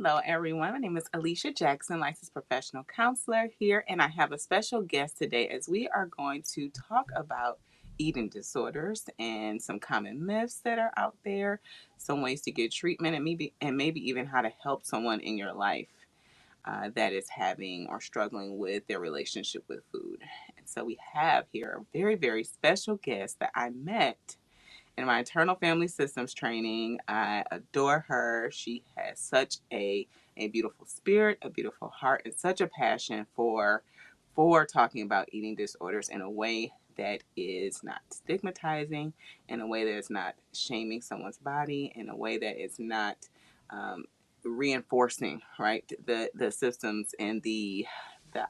Hello, everyone. My name is Alicia Jackson, licensed professional counselor here, and I have a special guest today as we are going to talk about eating disorders and some common myths that are out there, some ways to get treatment, and maybe even how to help someone in your life that is having or struggling with their relationship with food. And so we have here a very, very special guest that I met in my internal family systems training. I adore her. She has such a beautiful spirit, a beautiful heart, and such a passion for talking about eating disorders in a way that is not stigmatizing, in a way that is not shaming someone's body, in a way that is not um, reinforcing, right, the systems and the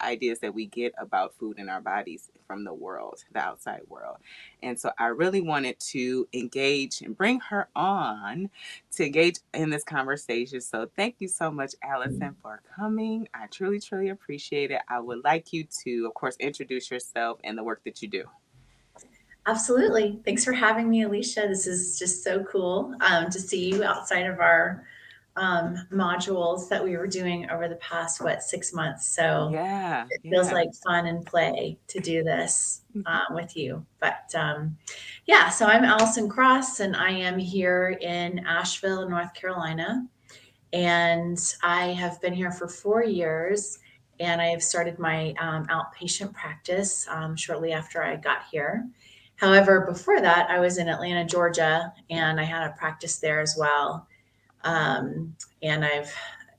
ideas that we get about food in our bodies from the world, the outside world. And so I really wanted to engage and bring her on to engage in this conversation. So thank you so much, Allison, for coming. I truly, truly appreciate it. I would like you to, of course, introduce yourself and the work that you do. Absolutely. Thanks for having me, Alicia. This is just so cool to see you outside of our modules that we were doing over the past, 6 months. So Yeah, it feels yeah. like fun and play to do this Mhm. with you. But yeah, so I'm Allison Cross, and I am here in Asheville, North Carolina. And I have been here for 4 years. And I have started my outpatient practice shortly after I got here. However, before that, I was in Atlanta, Georgia, and I had a practice there as well. And I've,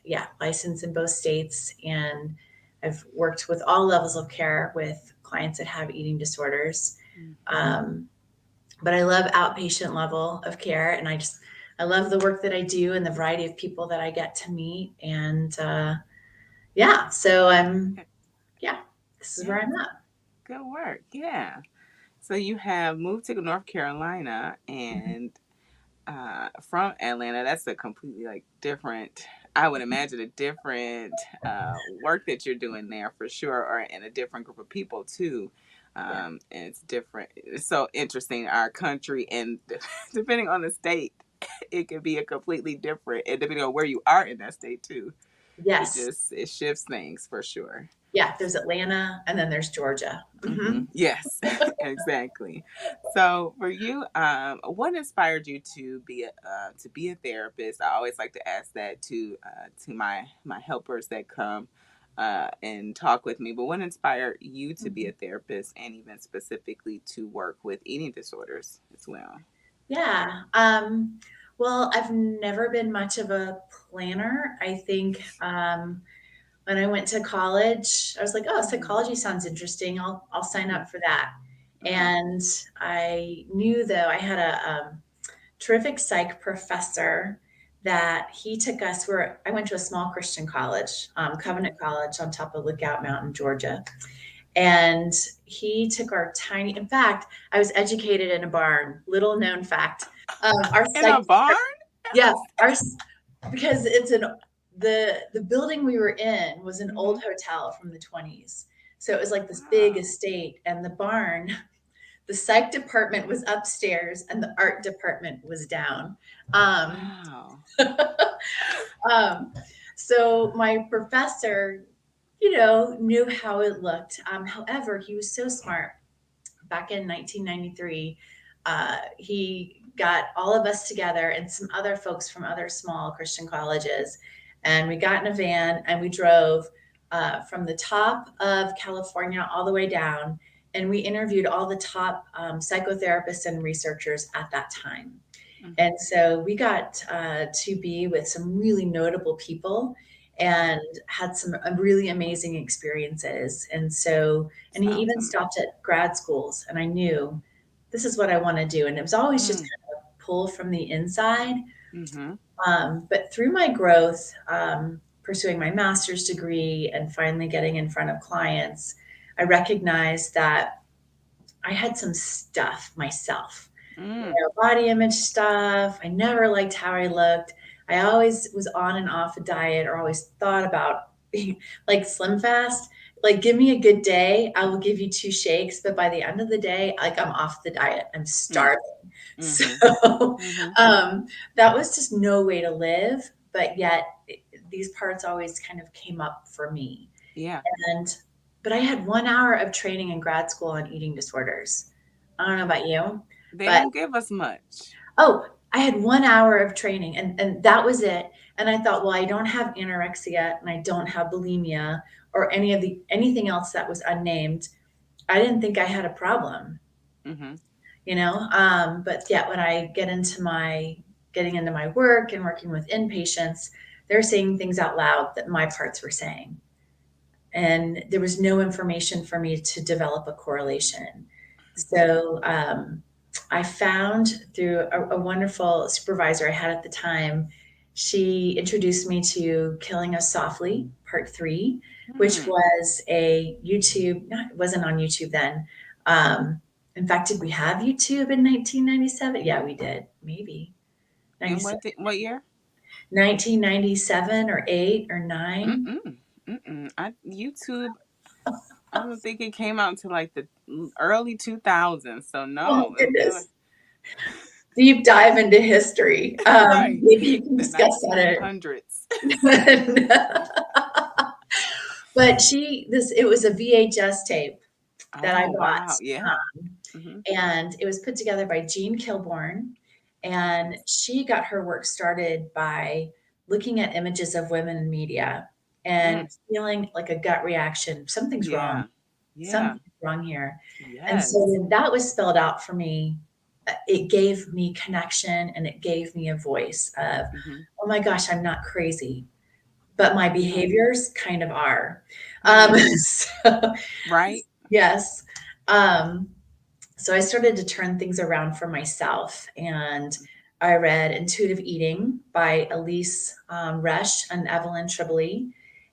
yeah, licensed in both states, and I've worked with all levels of care with clients that have eating disorders. Mhm. Um, but I love outpatient level of care, and I love the work that I do and the variety of people that I get to meet. And yeah, so yeah, this is where Yeah, I'm at. good work. Yeah. So you have moved to North Carolina Mhm. and from Atlanta. That's a completely like different. I would imagine a different work that you're doing there for sure, or in a different group of people too. Yeah. And it's different. It's so interesting. Our country, and depending on the state, it could be a completely different. And depending on where you are in that state too, Yes. it shifts things for sure. Yeah. There's Atlanta, and then there's Georgia. Hmm. Hmm. Yes, exactly. So, for you, what inspired you to be a therapist? I always like to ask that to my helpers that come and talk with me. But what inspired you to be a therapist, and even specifically to work with eating disorders as well? Yeah. Well, I've never been much of a planner. I think when I went to college, I was like, "Oh, Mm-hmm. psychology sounds interesting. I'll sign Mm-hmm. up for that." Mm-hmm. And I knew, though, I had a terrific psych professor that he took us. Where I went to a small Christian college, Mm-hmm. Covenant College, on top of Lookout Mountain, Georgia. And he took our tiny. In fact, I was educated in a barn. Little known fact. Our In psych, a barn? yeah, our because it's an the building we were in was an Mm-hmm. old hotel from the 20s. So it was like this big Wow. estate, and the barn, the psych department was upstairs and the art department was down. Um, Wow. um, so my professor, knew how it looked. However, he was so smart. Back in 1993, he got all of us together and some other folks from other small Christian colleges. And we got in a van and we drove from the top of California all the way down. And we interviewed all the top psychotherapists and researchers at that time. Mm-hmm. And so we got to be with some really notable people Mm-hmm. and had some really amazing experiences. And he Sounds even stopped amazing. at grad schools, and I knew this is what I want to do. And it was always just Mm. kind of a pull from the inside. Mm-hmm. But through my growth, pursuing my master's degree and finally getting in front of clients, I recognized that I had some stuff myself, Mm. body image stuff. I never liked how I looked. I always was on and off a diet, or always thought about being like Slim Fast. Like, give me a good day, I will give you two shakes, but by the end of the day, like, I'm off the diet. I'm Mm. starving. So Mm-hmm. Mm-hmm. um, that was just no way to live. But yet, these parts always kind of came up for me. Yeah. And but I had 1 hour of training in grad school on eating disorders. I don't know about you, They but don't give us much. oh, I had 1 hour of training and that was it. And I thought, well, I don't have anorexia and I don't have bulimia or anything else that was unnamed. I didn't think I had a problem, Mm-hmm. but yet when I getting into my work and working with inpatients, they're saying things out loud that my parts were saying. And there was no information for me to develop a correlation. Mm-hmm. So I found through a wonderful supervisor I had at the time, she introduced me to Killing Us Softly, Part Three, which Hmm. was a YouTube, not, it wasn't on YouTube then. Um, in fact, did we have YouTube in 1997? Yeah, we did. Maybe And 97, what year? 1997 or 8 or 9. Mm-mm. Mm-mm. YouTube, I don't think it came out until like the early 2000s. So Oh my no, it was goodness. Deep dive into history. right. Maybe you can The discuss that. 1900s. But it was a VHS tape that I Oh, bought. wow. Yeah. Mm-hmm. And it was put together by Jean Kilborn. And she got her work started by looking at images of women in media and Mm. feeling like a gut reaction. Something's wrong. Yeah. Yeah. Something's wrong here. And so Yes. when that was spelled out for me, it gave me connection and it gave me a voice of, Mm-hmm. oh my gosh, I'm not crazy, but my Yeah. behaviors kind of are. Mm. So, Right. yes. Um, so I started to turn things around for myself. And I read Intuitive Eating by Elise Resch and Evelyn Tribole. Mm-hmm.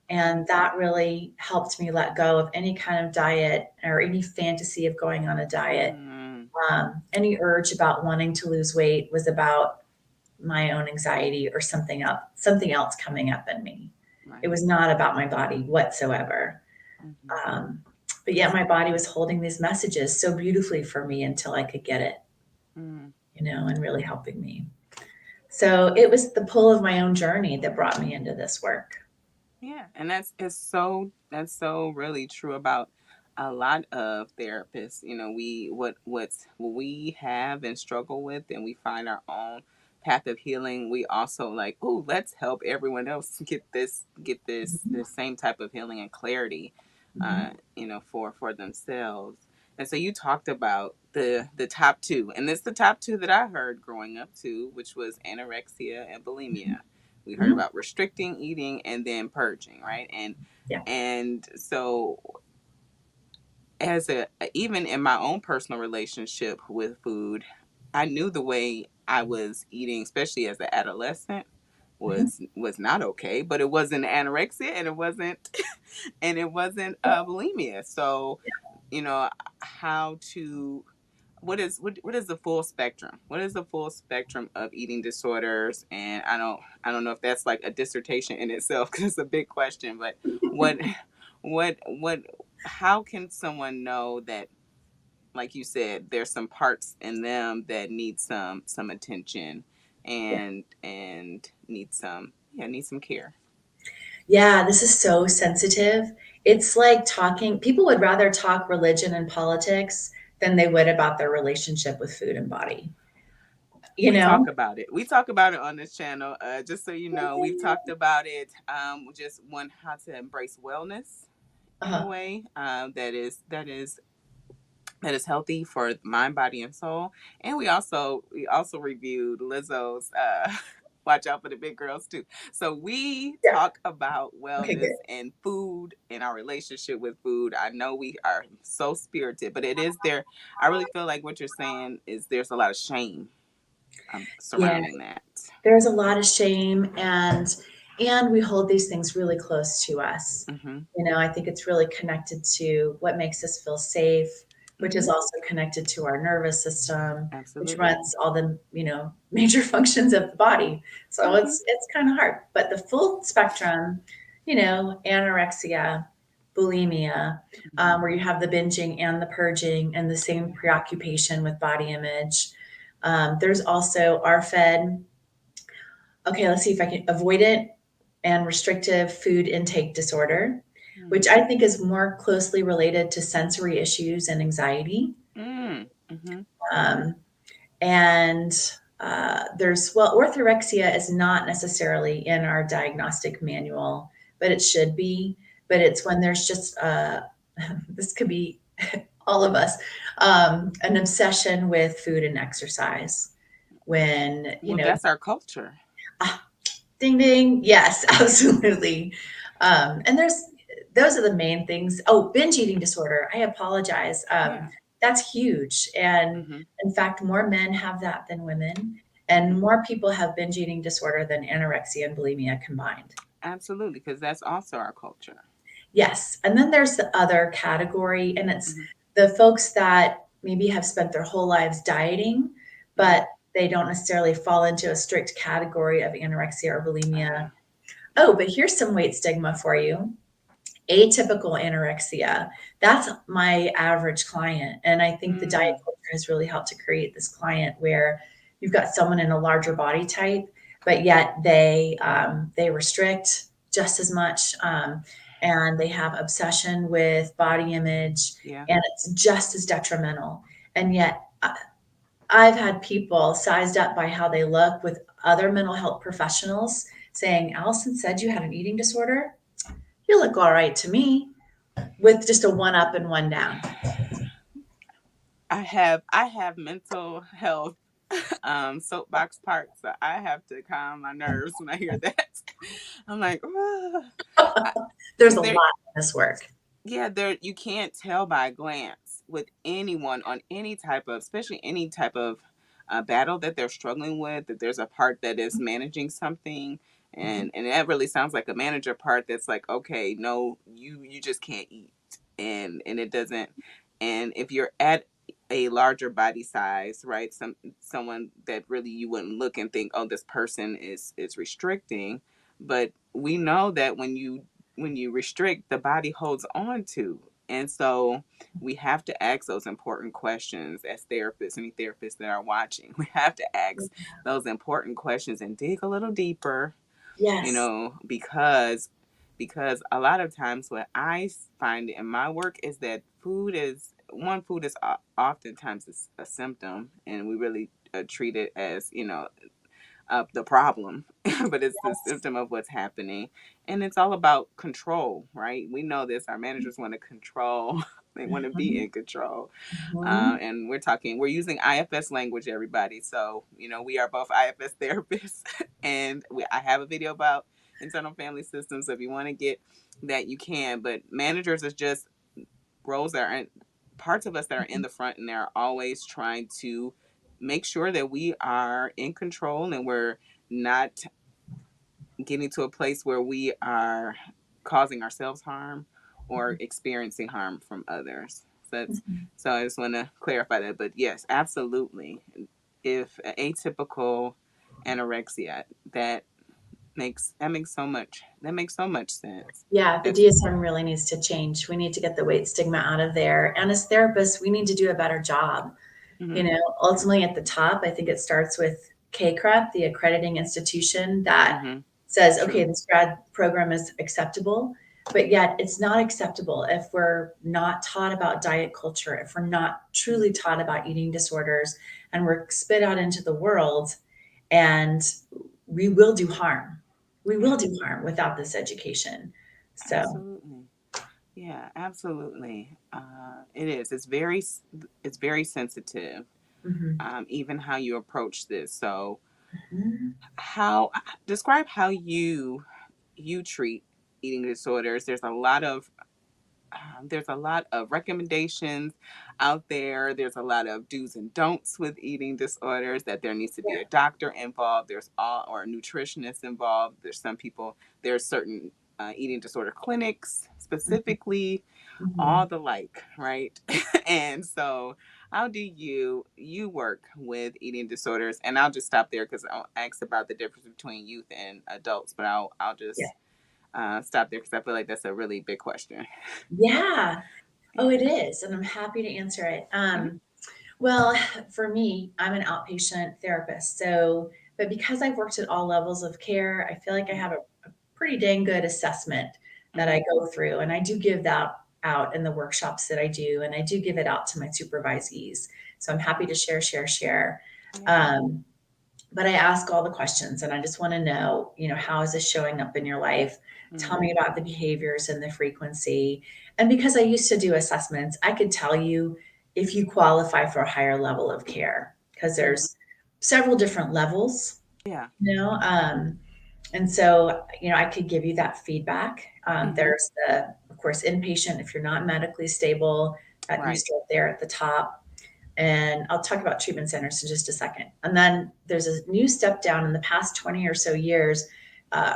And that really helped me let go of any kind of diet or any fantasy of going on a diet. Mm. Any urge about wanting to lose weight was about my own anxiety or something else coming up in me. It Right. was not about my body whatsoever. Mm-hmm. Um, but yet my body was holding these messages so beautifully for me until I could get it, Mm. and really helping me. So it was the pull of my own journey that brought me into this work. Yeah, and that's so really true about a lot of therapists. We what we have and struggle with, and we find our own path of healing. We also like, oh, let's help everyone else get this same type of healing and clarity, Mhm. for themselves. And so you talked about the top two, and it's the top two that I heard growing up too, which was anorexia and bulimia. We heard Mhm. about restricting eating and then purging, right? and Yeah. and so as a even in my own personal relationship with food, I knew the way I was eating, especially as an adolescent, Mhm. was not okay. But it wasn't anorexia, and it wasn't and it wasn't bulimia. So you know how to what is the full spectrum? What is the full spectrum of eating disorders? And I don't know if that's like a dissertation in itself because it's a big question. But what what how can someone know that, like you said, there's some parts in them that need some attention Yeah. and need some care? Yeah, this is so sensitive. It's like talking, people would rather talk religion and politics than they would about their relationship with food and body, you We know? talk about it. We talk about it on this channel. Just so you know, we've talked about it. Just one, how to embrace wellness in a Uh-huh. way that is healthy for mind, body, and soul. And we also reviewed Lizzo's Watch Out for the Big Girls too. So we Yeah. talk about Okay, wellness good. and food and our relationship with food. I know we are so spirited, but it is there. I really feel like what you're saying is there's a lot of shame Yeah. surrounding that. There's a lot of shame and we hold these things really close to us. Mm-hmm. I think it's really connected to what makes us feel safe, which Mm-hmm. is also connected to our nervous system, which Absolutely. runs all the, major functions of the body. So Mm-hmm. it's kind of hard. But the full spectrum, anorexia, bulimia, Mm-hmm. where you have the binging and the purging and the same Yeah. preoccupation with body image. There's also our fed. Okay, let's see if I can avoid it. and restrictive food intake disorder, which Mm. I think is more closely related to sensory issues and anxiety. Mm. Mm-hmm. Um, and orthorexia is not necessarily in our diagnostic manual, but it should be. But it's when there's just, this could be all of us, an obsession with food and exercise. When, Well, that's our culture. ah, ding ding, yes, absolutely. And those are the main things. Oh, binge eating disorder. I apologize. Yeah. That's huge. And Mm-hmm. in fact, more men have that than women. And Mm-hmm. more people have binge eating disorder than anorexia and bulimia combined. Absolutely, because that's also our culture. Yes. And then there's the other category, and it's Mm-hmm. the folks that maybe have spent their whole lives dieting, Mm-hmm. but they don't necessarily fall into a strict category of anorexia or bulimia. Uh, Oh, but here's some weight stigma for you. Atypical anorexia. That's my average client. And I think the diet mm, culture has really helped to create this client where you've got someone in a larger body type, but yet they restrict just as much, and they have obsession with body image, yeah. and it's just as detrimental. And yet, I've had people sized up by how they look with other mental health professionals saying, Allison said you had an eating disorder. You look all right to me, with just a one up and one down. I have mental health soapbox parts, so I have to calm my nerves when I hear that. I'm like, There's because a lot there, in this work. yeah, there you can't tell by a glance with anyone on any type of, especially any type of battle that they're struggling with, that there's a part that is managing something, and that really sounds like a manager part that's like, okay, no, you just can't eat, and it doesn't, and if you're at a larger body size, right, someone that really you wouldn't look and think, oh, this person is restricting, but we know that when you restrict, the body holds on to. And so we have to ask those important questions as therapists, any therapists that are watching. We have to ask those important questions and dig a little deeper, Yes. because a lot of times what I find in my work is that food is oftentimes a symptom, and we really treat it as the problem, but it's the symptom of what's happening. And it's all about control, right? We know this. Our managers want to control, they want to be in control. Mhm. And we're using IFS language, everybody. So, we are both IFS therapists. And I have a video about internal family systems. So if you want to get that, you can. But managers is just roles that are in, parts of us that are in the front, and they're always trying to make sure that we are in control and we're not getting to a place where we are causing ourselves harm or experiencing harm from others. So I just want to clarify that. But yes, absolutely. If atypical anorexia, that makes so much sense. Yeah, the That DSM really needs to change. We need to get the weight stigma out of there. And as therapists, we need to do a better job. mm-hmm, Ultimately at the top, I think it starts with KCREP, the accrediting institution that mm-hmm, says, okay, true. this grad program is acceptable, but yet it's not acceptable if we're not taught about diet culture, if we're not truly taught about eating disorders, and we're spit out into the world, and we will do harm. We will Yeah, do harm without this education. So, absolutely. Yeah, absolutely. It is. It's very sensitive. mhm. Even how you approach this. So, Mhm. how describe how you treat eating disorders. There's a lot of recommendations out there. There's a lot of do's and don'ts with eating disorders. That there needs to be Yeah. a doctor involved. There's all or a nutritionist involved. There's certain eating disorder clinics specifically, all Mhm. the like, right? And so how do you work with eating disorders? And I'll just stop there because I'll ask about the difference between youth and adults, but I'll Yeah. just stop there because I feel like that's a really big question. Yeah. Oh, it Yeah. is, and I'm happy to answer it. Mhm. Well, for me, I'm an outpatient therapist. So, but because I've worked at all levels of care, I feel like I Mhm. have a pretty dang good assessment that I Mhm. go through, and I do give that out in the workshops that I do, and I do give it out to my supervisees. So I'm happy to share. Yeah. Um, but I ask all the questions and I just want to know, how is this showing up in your life? Tell me Mhm. about the behaviors and the frequency. And because I used to do assessments, I could tell you if you qualify for a higher level of care because Mhm. there's several different levels, Yeah. you know. And so, I could give you that feedback. Mhm. There's of course, inpatient if you're not medically stable, you Right. start there at the top. And I'll talk about treatment centers in just a second. And then there's a new step down in the past 20 or so years,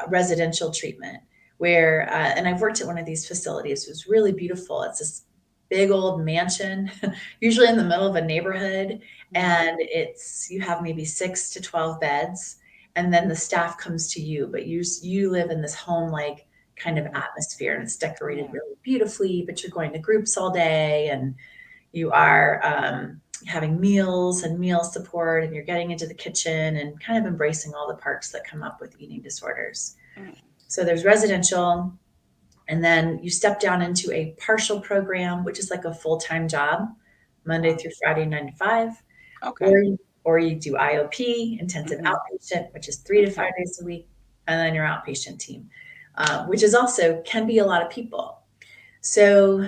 residential treatment, where, and I've worked at one of these facilities. It was really beautiful. It's this big old mansion, usually in the middle of a neighborhood. Mhm. And you have maybe 6 to 12 beds. And then the staff comes to you, but you live in this home like kind of Mhm. atmosphere and it's decorated Yeah. really beautifully, but you're going to groups all day and you are having meals and meal support, and you're getting into the kitchen and kind of embracing all the parts that come up with eating disorders. Mm. So there's residential, and then you step down into a partial program, which is like a full time job, Monday Wow. through Friday, 9 to 5, Okay. or or you do IOP, intensive Mhm. outpatient, which is 3 to 5 Okay. days a week, and then your outpatient team, which is also can be a lot of people. So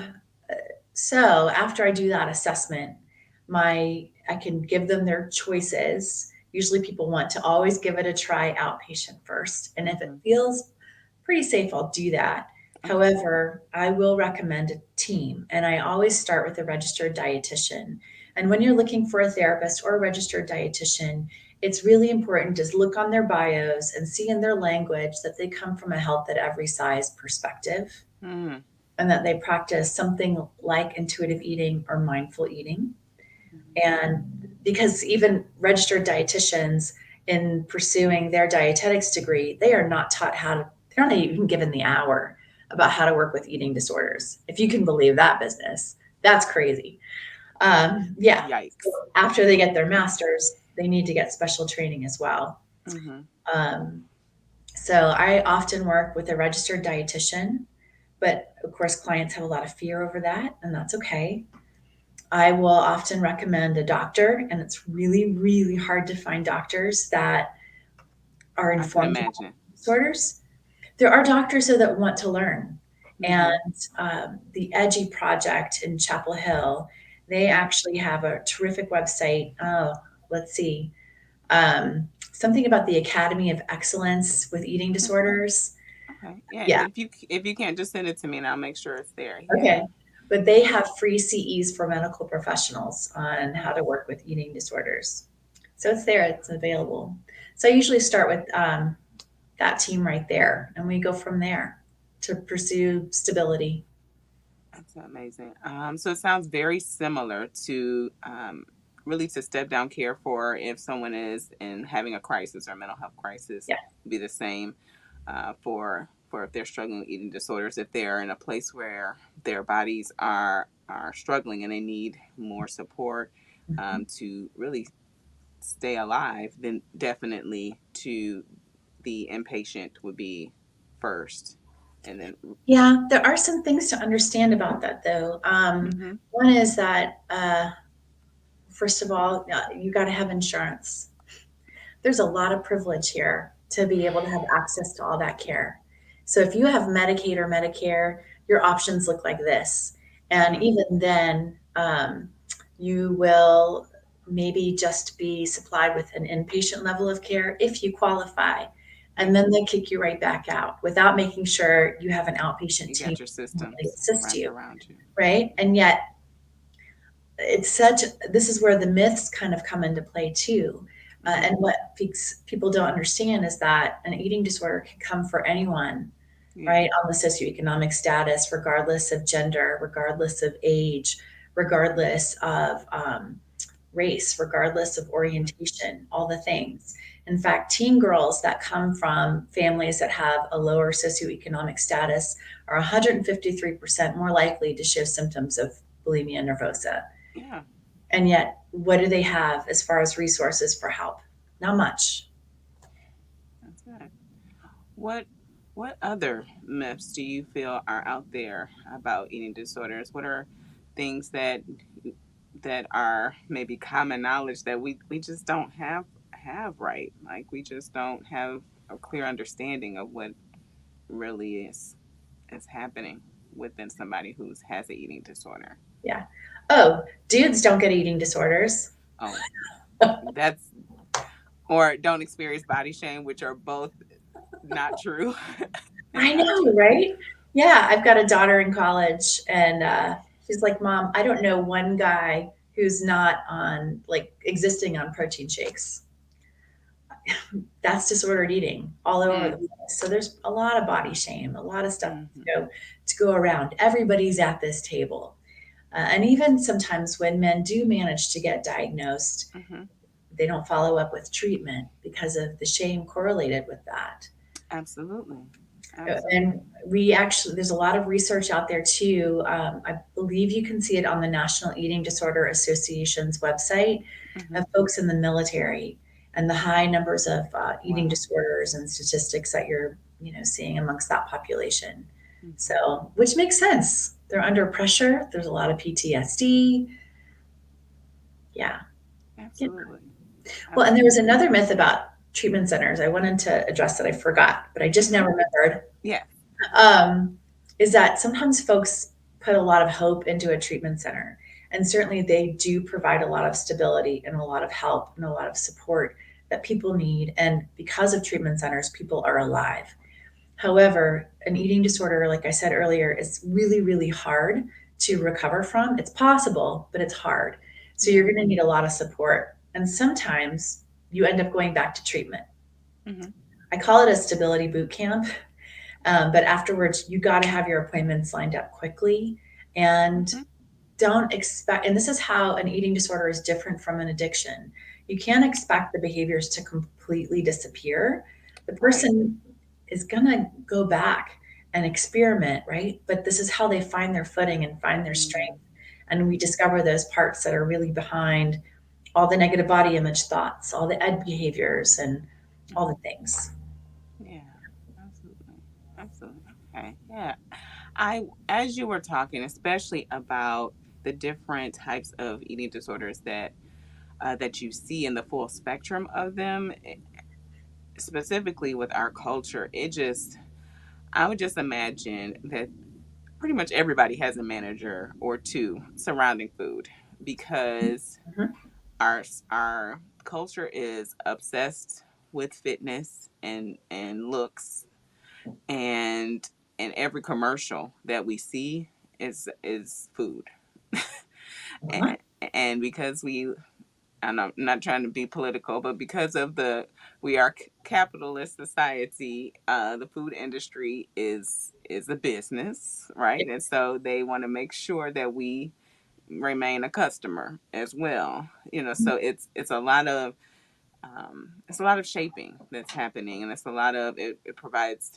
So after I do that assessment, I can give them their choices. Usually people want to always give it a try outpatient first. And if it Mhm. feels pretty safe, I'll do that. Okay. However, I will recommend a team, and I always start with a registered dietitian. And when you're looking for a therapist or a registered dietitian, it's really important to look on their bios and see in their language that they come from a health at every size perspective Mm. and that they practice something like intuitive eating or mindful eating. Mhm. And because even registered dietitians, in pursuing their dietetics degree, they are not taught they're not even given the hour about how to work with eating disorders. If you can believe that business, that's crazy. Yeah. So Yikes. after they get their master's, they need to get special training as well. Mhm. Um, so I often work with a registered dietitian, but of course, clients have a lot of fear over that, and that's okay. I will often recommend a doctor, and it's really, really hard to find doctors that are I can informed about imagine. disorders. There are doctors though that want to learn, and Mhm. the Edgy Project in Chapel Hill, they Mhm. actually have a terrific website. Oh, let's see, something about the Academy of Excellence with Eating Mm. Disorders. Okay. Yeah. Yeah, If you can't, just send it to me and I'll make sure it's there. okay. Yeah. But they have free CEs for medical professionals on how Mm. to work with eating disorders. So it's there, it's available. So I usually start with that team right there, and we go from there to pursue stability. That's amazing. So it sounds very similar to really to step down care for if someone is in having a crisis or mental health crisis. Yeah. Be the same for if they're struggling with eating disorders. If they're in a place where their bodies are struggling and they need more support Mhm. to really stay alive, then definitely to the inpatient would be first, and then. Yeah, there are some things to understand about that though. Mhm. One is that, first of all, you got to have insurance. There's a lot of privilege here to be able to have access to all that care. So if you have Medicaid or Medicare, your options look like this. And Mm. even then, you will maybe just be supplied with an inpatient level of care if you qualify. And Yeah. then they kick you right back out without making sure you have an outpatient You team got your to really systems assist wrapped you, around you. right? And yet, this is where the myths kind of come into play too. Hmm. And what people don't understand is that an eating disorder can come for anyone, Yeah. right, on the socioeconomic status, regardless of gender, regardless of age, regardless of race, regardless of Hmm. orientation, all the things. In fact, teen girls that come from families that have a lower socioeconomic status are 153% more likely to show symptoms of bulimia nervosa. Yeah. And yet, what do they have as far as resources for help? Not much. That's it. What? What other myths do you feel are out there about eating disorders? What are things that are maybe common knowledge that we just don't have right? Like we just don't have a clear understanding of what really is happening within somebody who has an eating disorder. Yeah. Oh, dudes don't get eating disorders. Oh, that's or don't experience body shame, which are both not true. I Not know, true. right? Yeah, I've got a daughter in college, and she's like, "Mom, I don't know one guy who's not on like existing on protein shakes. That's disordered eating all over the Mm, place." So there's a lot of body shame, a lot of stuff mm-hmm, to go around. Everybody's at this table, and even sometimes when men do manage to get diagnosed, mm-hmm. they don't follow up with treatment because of the shame correlated with that. Absolutely. And Absolutely. we actually, there's a lot of research out there too. I believe you can see it on the National Eating Disorder Association's website Mm-hmm. of folks in the military and the high numbers of eating Wow. disorders and statistics that you're, seeing amongst that population. Mm-hmm. So, which makes sense. They're under pressure. There's a lot of PTSD. Yeah. Yeah. Absolutely. Well, and there was Absolutely. another myth about treatment centers I wanted to address that I forgot, but I just Mm-hmm. now remembered. Yeah. um, is that sometimes folks put a lot of hope into a treatment center. And certainly they do provide a lot of stability and a lot of help and a lot of support that people need. And because of treatment centers, people are alive. However, an eating disorder, like I said earlier, is really, really hard to recover from. It's possible, but it's hard. So you're Yeah. going to need a lot of support. And sometimes you end up going back to treatment. Mm-hmm. I call it a stability boot camp. But afterwards, you got to have your appointments lined up quickly and Mm-hmm. don't expect, and this is how an eating disorder is different from an addiction. You can't expect the behaviors to completely disappear. The Right. person is going to go back and experiment, right? But this is how they find their footing and find their Mm-hmm. strength. And we discover those parts that are really behind all the negative body image thoughts, all the ed behaviors, and all the things. Yeah. Absolutely. Absolutely. Okay. Yeah. As you were talking, especially about the different types of eating disorders that you see in the full spectrum of them, specifically with our culture, I would just imagine that pretty much everybody has a manager or two surrounding food because Mhm. our culture is obsessed with fitness and looks and every commercial that we see is food. Uh-huh. and and because and I'm not trying to be political, but because of the we are capitalist society, the food industry is a business, right? And so they want to make sure that we remain a customer as well. So it's a lot of shaping that's happening, and it's a lot of it provides,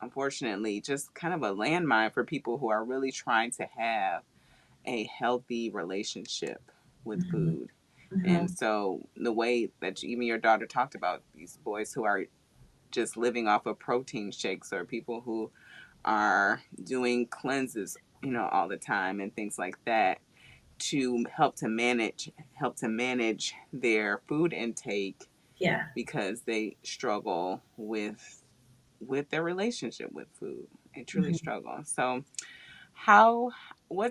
unfortunately, just kind of a landmine for people who are really trying to have a healthy relationship with Mhm. food. And Mhm. so the way that even your daughter talked about these boys who are just living off of protein shakes or people who are doing cleanses, all the time and things like that to help to manage their food intake Yeah. because they struggle with their relationship with food. They truly Mhm. struggle. So how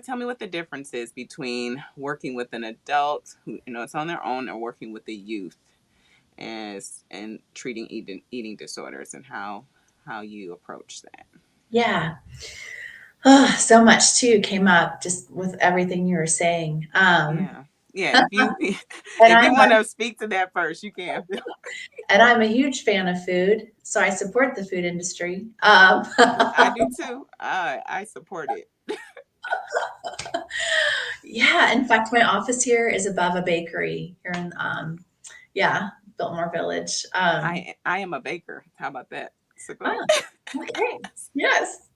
tell me what the difference is between working with an adult who is on their own or working with the youth and treating eating disorders and how you approach that. Yeah. So much too came up just with everything you were saying. Yeah. Yeah, if you And if I'm you want a, to speak to that first, you can. and I'm a huge fan of food, so I support the food industry. I do too. I support it. Yeah. In fact, my office here is above a bakery here in, yeah, Biltmore Village. I am a baker. How about that? So go ahead. Oh, okay. Yes.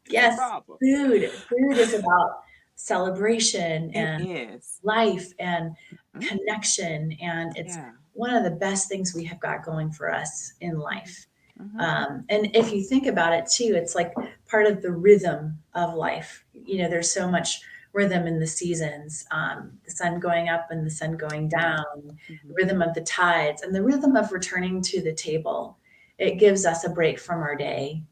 It's a Yes. problem. Food is about celebration It and is. life and Mhm. connection. And it's Yeah. one of the best things we have got going for us in Mhm. life. Mhm. And if you think about it too, it's like part of the rhythm of life. There's so much rhythm in the seasons, the sun going up and the sun going Yeah. down, the Mhm. rhythm of the tides, and the rhythm of returning to the table. It gives us a break from our day.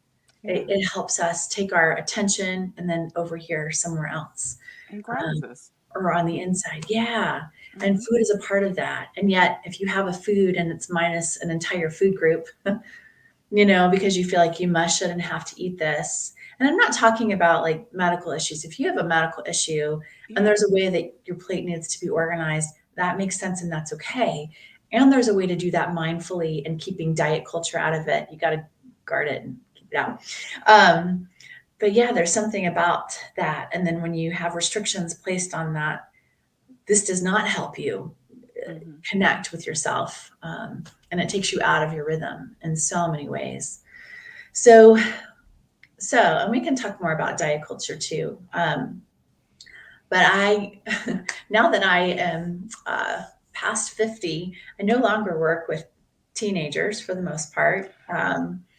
it, Yeah. it helps us take our attention and then over here somewhere else, And grounds um, us. or on the Mhm. inside. Yeah. And Mhm. food is a part of that. And yet, if you have a food and it's minus an entire food group, because you feel like you must, should, and have to eat this. And I'm not talking about like medical issues. If you have a medical issue and Yeah. there's a way that your plate needs to be organized, that makes sense and that's okay. And there's a way to do that mindfully and keeping diet culture out of it. You got to guard it and keep it out. Um, but yeah, there's something about that. And then when you have restrictions placed on that, this does not help you Mhm. connect with yourself. And it takes you out of your rhythm in so many ways. So, and we can talk more about diet culture too. But now that I am past 50, I no longer work with teenagers for the most part.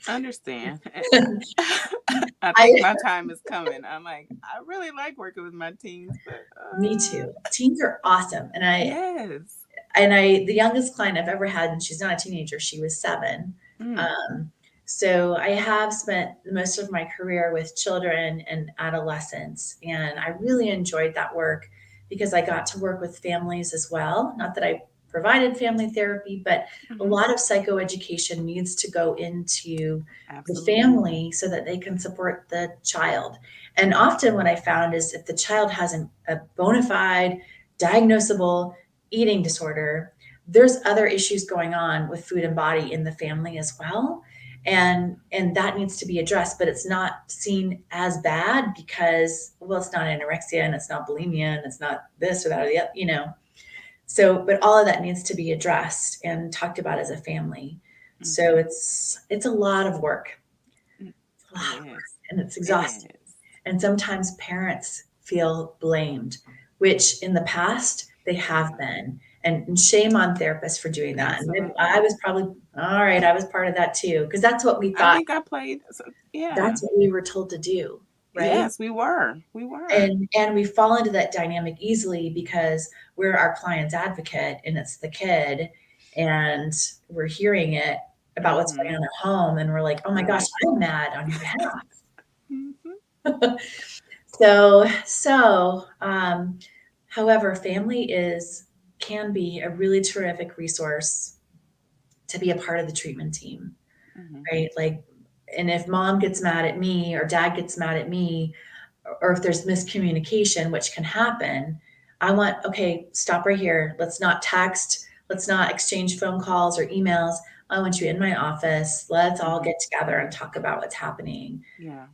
Understand. I I, think my time is coming. I'm like, I really like working with my teens, but Me too. Teens are awesome, yes. the youngest client I've ever had, and she's not a teenager, she was 7. Mm. Um, so I have spent most of my career with children and adolescents, and I really enjoyed that work because I got to work with families as well. Not that I provided family therapy, but a Mhm. lot of psychoeducation needs to go into the Absolutely. family so that they can support the child. And often what I found is if the child has a bona fide diagnosable eating disorder, there's other issues going on with food and body in the family as well. And that needs to be addressed, but it's not seen as bad because, well, it's not anorexia and it's not bulimia and it's not this or that or the other. So, but all of that needs to be addressed and talked about as a family. So Mhm. it's a lot of work. Mm. It's a It lot of work is. and it's It exhausting. is. And sometimes parents feel blamed, which in the past they have Yeah. been. And shame on therapists for doing that. And I Absolutely. was probably, all right, I was part of that too, because that's what we I thought, think I played. So, yeah. that's what we were told to do, right? Yes, we were. We were. And we fall into that dynamic easily because we're our client's advocate and it's the kid and we're hearing it about what's going Mhm. on at home and we're like, oh my gosh, Right. I'm mad on your behalf. Mhm. However, family is can be a really terrific resource to be a part of the treatment team, Mhm. right? Like, and if mom gets mad at me or dad gets mad at me, or if there's miscommunication, which can happen, okay, stop right here. Let's not text. Let's not exchange phone calls or emails. I want you in my office. Let's all Mhm. get together and talk about what's happening. Yeah.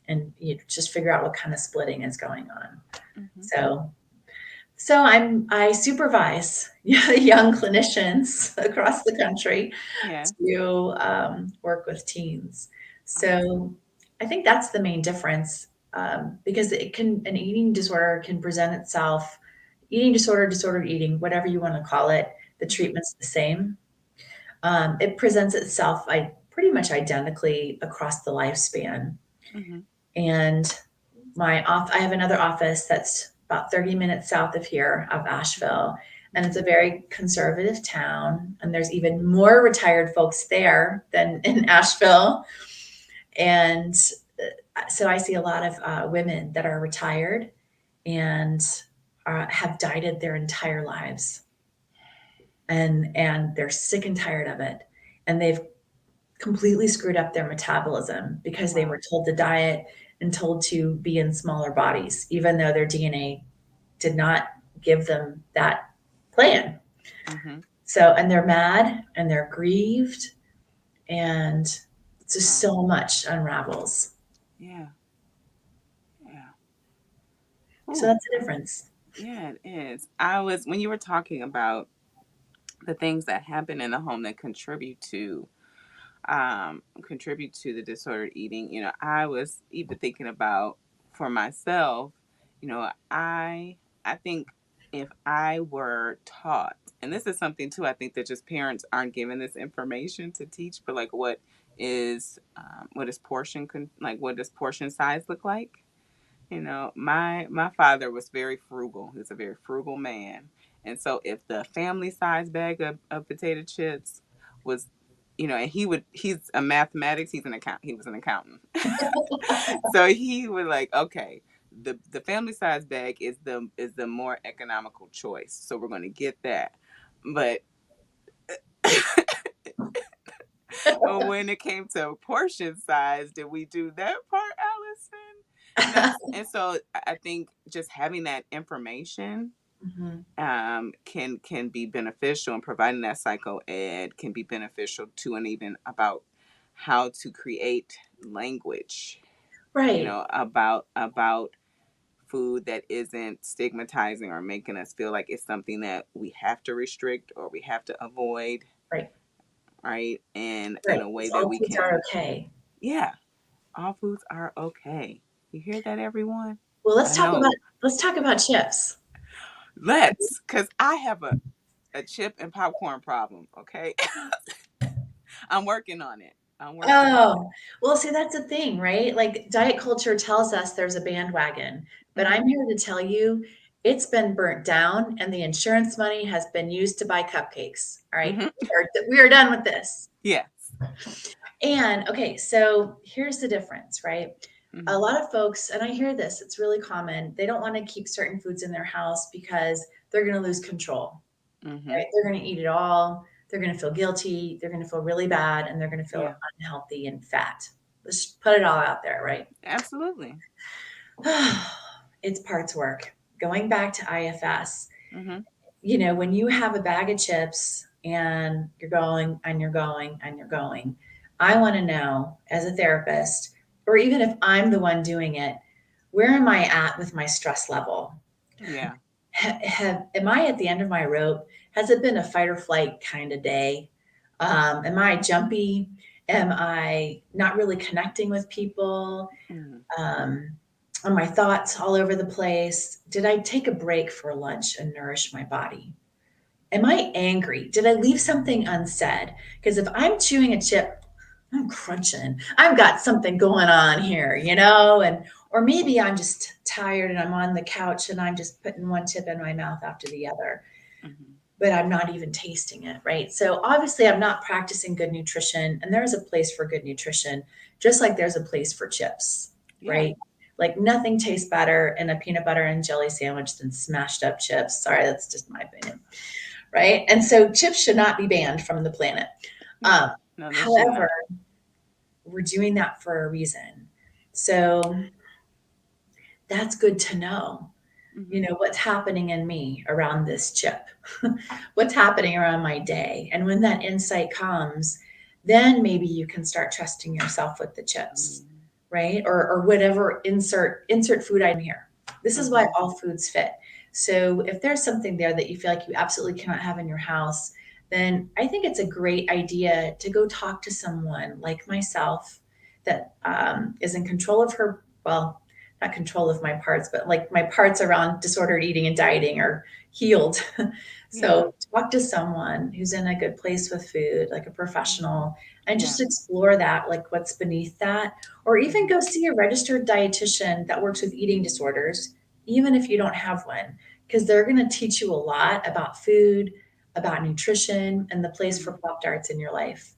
And you just figure out what kind of splitting is going on. Mhm. So, I supervise young clinicians across the country Yeah. to work with teens. Awesome. So I think that's the main difference, because an eating disorder can present itself, eating disorder, disordered eating, whatever you want to call it. The Mhm. treatment's the same. It presents itself pretty much identically across the lifespan. Mhm. And I have another office that's about 30 minutes south of here, of Asheville, and it's a Mhm. very conservative town. And there's even more retired folks there than in Asheville. And so I see a lot of women that are retired and have dieted their entire lives, and they're sick and tired of it, and they've completely screwed up their metabolism because they Wow. were told to diet and told to be in smaller bodies, even though their DNA did not give them that plan. Mhm. So, and they're mad and they're grieved, and just Wow. so much unravels. Yeah. Yeah. So Ooh. that's the difference. Yeah, it is. I was when you were talking about the things that happen in the home that contribute to the disordered eating. I was even thinking about for myself. I think. if I were taught, and this is something too, I think that just parents aren't given this information to teach, but like what is portion like what does portion size look like? You know, my father was very frugal. He was a very frugal man, and so if the family size bag of potato chips was, you know, and he's a mathematics, he was an accountant, so he was like, okay, the family size bag is the more economical choice, so we're going to get that, but when it came to portion size, did we do that part, Allison? And so I think just having that information Mhm. can be beneficial, and providing that psycho ed can be beneficial too, and even about how to create language, you Right, know, about food that isn't stigmatizing or making us feel like it's something that we have to restrict or we have to avoid, right, right? And in right. a way 'Cause that all we foods are can, okay. yeah, all foods are okay. You hear that, everyone? Well, I know. let's talk about chips. Let's, because I have a chip and popcorn problem, okay? I'm working on it. I'm working on it. Oh, well, see, that's the thing, right? Like, diet culture tells us there's a bandwagon, but Hmm. I'm here to tell you it's been burnt down and the insurance money has been used to buy cupcakes. All right. Hmm. We are done with this. Yes. And okay, so here's the difference, right? A Hmm. lot of folks, and I hear this, it's really common, they don't want to keep certain foods in their house because they're going to lose control, Hmm. right? They're going to eat it all. They're going to feel guilty. They're going to feel really bad and they're going to feel Yeah. unhealthy and fat. Let's put it all out there, right? Absolutely. It's parts work. Going back to IFS, Hmm. when you have a bag of chips and you're going and you're going and you're going, I want to know as a therapist, or even if I'm the one doing it, where am I at with my stress level? Yeah. Am I at the end of my rope? Has it been a fight or flight kind of day? Am I jumpy? Am I not really connecting with people? Hmm. Um, are my thoughts all over the place? Did I take a break for lunch and nourish my body? Am I angry? Did I leave something unsaid? Because if I'm chewing a chip, I'm crunching. I've got something going on here, and or maybe I'm just tired and I'm on the couch and I'm just putting one chip in my mouth after the other, Hmm. but I'm not even tasting it, right? So obviously I'm not practicing good nutrition, and there's a place for good nutrition, just like there's a place for chips, Yeah. right? Like nothing tastes better in a peanut butter and jelly sandwich than smashed up chips. Sorry, that's just my opinion, right? And so chips should not be banned from the planet. No. No, they should However, not. we're doing that for a reason. So that's good to know. Hmm. What's happening in me around this chip? What's happening around my day? And when that insight comes, then maybe you can start trusting yourself with the chips, right? Or whatever insert food item here. This is why Hmm. all foods fit. So if there's something there that you feel like you absolutely cannot have in your house, then I think it's a great idea to go talk to someone like myself that is in control of her, well, not control of my parts, but like my parts around disordered eating and dieting are healed. Yeah. So talk to someone who's in a good place with food, like a Hmm. professional, and Yeah. just explore that, like what's beneath that, or even Hmm. go see a registered dietitian that works with eating disorders, even if you don't have one, because they're going to teach you a lot about food, about nutrition, and the place for Hmm. Pop Darts in your life,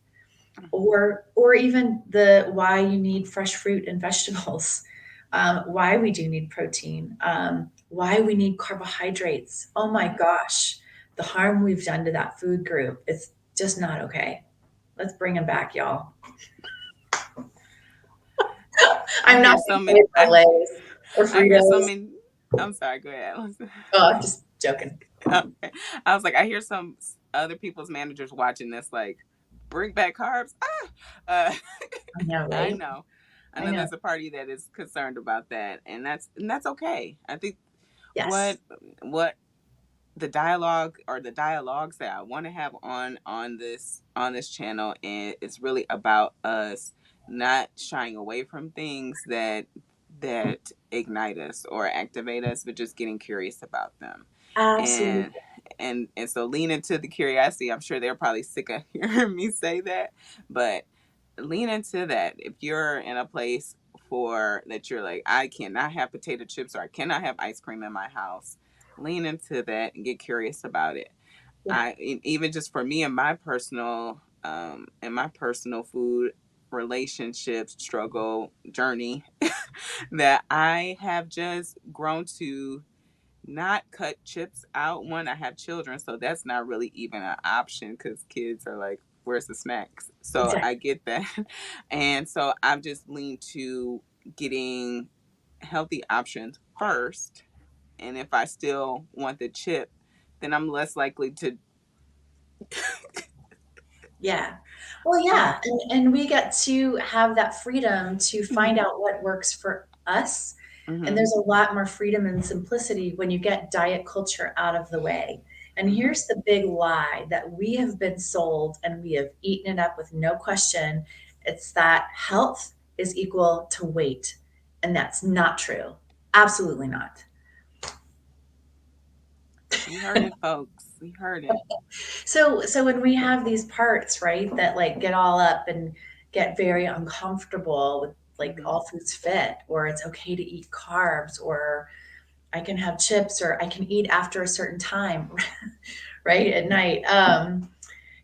Hmm. or even the why you need fresh fruit and vegetables, why we do need protein, why we need carbohydrates. Oh my Hmm. gosh, the harm we've done to that food group, it's just not okay. Let's bring them back, y'all. I I'm not hear so many. excited for Lay's or I hear so Fritos. many. I'm sorry. Go ahead, Allison. Oh, I'm just joking. Okay. I was like, I hear some other people's managers watching this, like, bring back carbs. Ah, I know, I right? know. I I know know. there's a party that is concerned about that, and that's okay. I think Yes. what the dialogue or the dialogues that I want to have on this channel, and it's really about us not shying away from things that ignite us or activate us, but just getting curious about them. and Absolutely. so lean into the curiosity. I'm sure they're probably sick of hearing me say that, but lean into that. If you're in a place for that you're like, I cannot have potato chips or I cannot have ice cream in my house, lean into that and get curious about it. Yeah. Even just for me in my personal food relationship struggle journey, that I have just grown to not cut chips out. One, I have children, so that's not really even an option because kids are like, where's the snacks? So Exactly. I get that. And so I've just leaned to getting healthy options first. And if I still want the chip, then I'm less likely to. Yeah. Well, yeah. And we get to have that freedom to find out what works for us. And Mm-hmm, there's a lot more freedom and simplicity when you get diet culture out of the way. And mm-hmm. here's the big lie that we have been sold and we have eaten it up with no question. It's that health is equal to weight. And that's not true. Absolutely not. You heard it, folks. You heard it. So when we have these parts, right, that like get all up and get very uncomfortable with like Mm-hmm, all foods fit, or it's okay to eat carbs, or I can have chips, or I can eat after a certain time, right, at night.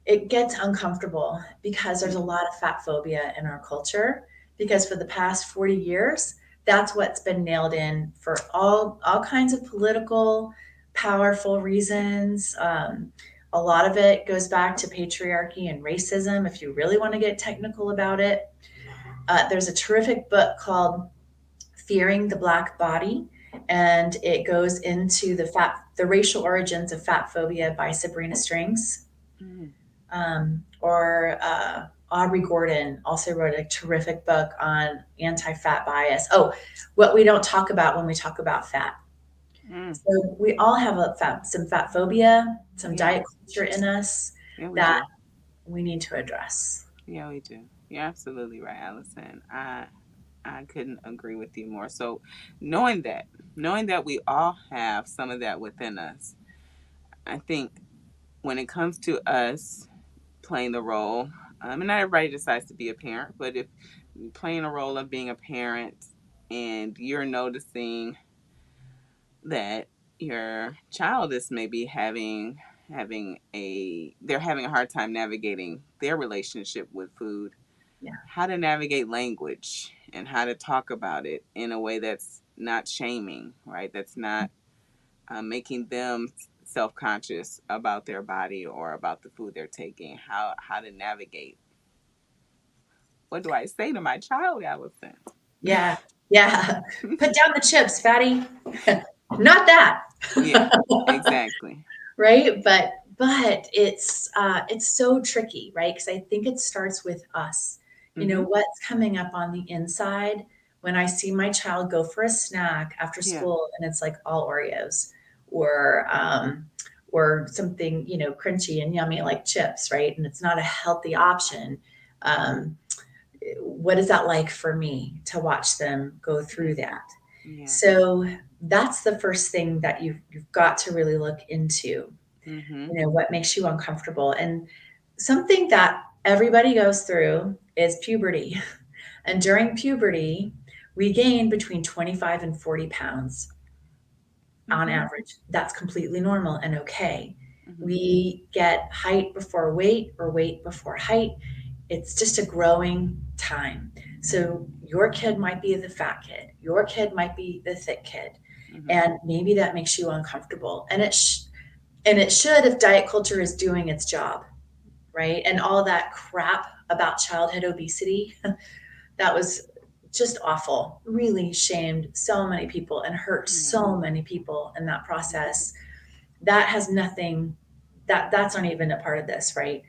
It gets uncomfortable because there's a mm-hmm, lot of fat phobia in our culture. Because for the past 40 years, that's what's been nailed in for all kinds of political, powerful reasons. A lot of it goes back to patriarchy and racism. If you really want to get technical about it, there's a terrific book called "Fearing the Black Body," and it goes into the racial origins of fat phobia by Sabrina Strings. mm-hmm. Or Aubrey Gordon also wrote a terrific book on anti-fat bias. Oh, what we don't talk about when we talk about fat. Mm. So we all have some fat phobia, some Yeah, diet culture in us yeah, we that do. we need to address. Yeah, we do. You're absolutely right, Allison. I couldn't agree with you more. So, knowing that, knowing that we all have some of that within us, I think when it comes to us playing the role, and not everybody decides to be a parent, but if playing a role of being a parent and you're noticing that your child is maybe they're having a hard time navigating their relationship with food, Yeah. how to navigate language and how to talk about it in a way that's not shaming, right? That's not making them self-conscious about their body or about the food they're taking. How to navigate. What do I say to my child, Allison? Yeah. Yeah. Put down the chips, fatty. Not that. Yeah, exactly. Right? But it's so tricky, right? Because I think it starts with us. You know, Mm-hmm. what's coming up on the inside when I see my child go for a snack after Yeah. school and it's like all Oreos or or something, you know, crunchy and yummy like chips, right? And it's not a healthy option. Um, what is that like for me to watch them go through that? Yeah. So that's the first thing that you've got to really look into. Mm-hmm. You know, what makes you uncomfortable? And something that everybody goes through is puberty. And during puberty, we gain between 25 and 40 pounds on Mm-hmm. average. That's completely normal and okay. Mm-hmm. We get height before weight or weight before height. It's just a growing time. So your kid might be the fat kid, your kid might be the thick kid, Mm-hmm. and maybe that makes you uncomfortable. And it should if diet culture is doing its job, right? And all that crap about childhood obesity that was just awful, really shamed so many people and hurt Yeah. so many people in that Yeah. process. That has nothing, that's not even a part of this, right?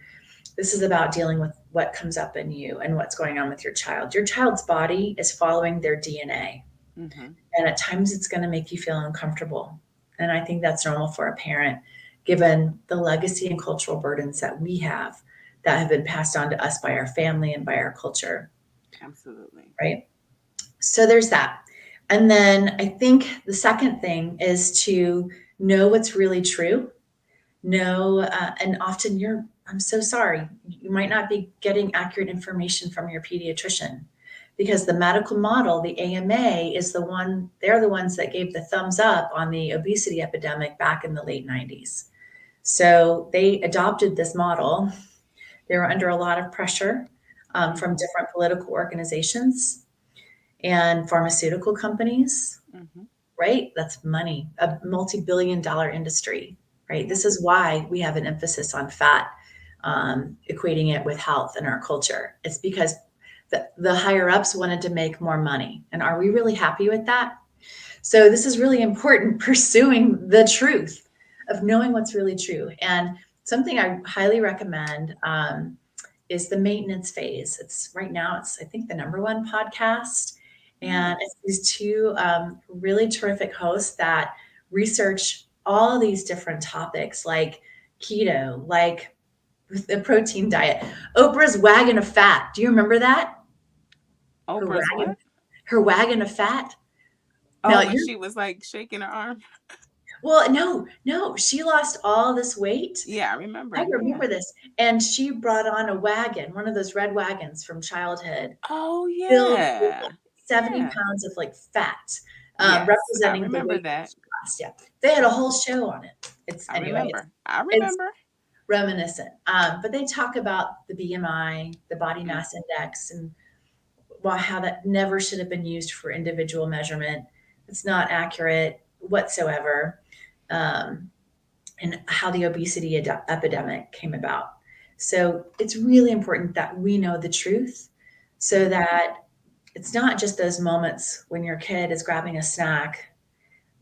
This is about dealing with what comes up in you and what's going on with your child. Your child's body is following their DNA, Mm-hmm. and at times it's going to make you feel uncomfortable. And I think that's normal for a parent, given the legacy and cultural burdens that we have that have been passed on to us by our family and by our culture, Absolutely. right? So there's that. And then I think the second thing is to know what's really true, know, and often I'm so sorry, you might not be getting accurate information from your pediatrician because the medical model, the AMA, they're the ones that gave the thumbs up on the obesity epidemic back in the late 90s. So they adopted this model. They were under a lot of pressure from Mm-hmm. different political organizations and pharmaceutical companies, Mm-hmm. right? That's money, a multi-billion-dollar industry, right? Yeah. This is why we have an emphasis on fat, equating it with health in our culture. It's because the higher ups wanted to make more money. And are we really happy with that? So this is really important, pursuing the truth of knowing what's really true. And something I highly recommend is the maintenance phase. It's right now, it's I think the number one podcast. And Nice. it's these two really terrific hosts that research all these different topics like keto, like the protein diet. Oprah's wagon of fat. Do you remember that? Her Oprah's wagon, what? her wagon of fat. Now Oh, when you're she was like shaking her arm. well, no, no, she lost all this weight. Yeah, I remember. I Yeah. remember this. And she brought on a wagon, one of those red wagons from childhood, Oh, filled with yeah. like 70 Yeah. pounds of like fat, Yes, I representing the remember weight that. she lost. Yeah. They had a Hmm. whole show on it. It's I anyway, remember. I it's remember. reminiscent. But they talk about the BMI, the body Mm. mass index, and why how that never should have been used for individual measurement. It's not accurate whatsoever. Um, and how the obesity epidemic came about. So it's really important that we know the truth so Mhm. that it's not just those moments when your kid is grabbing a snack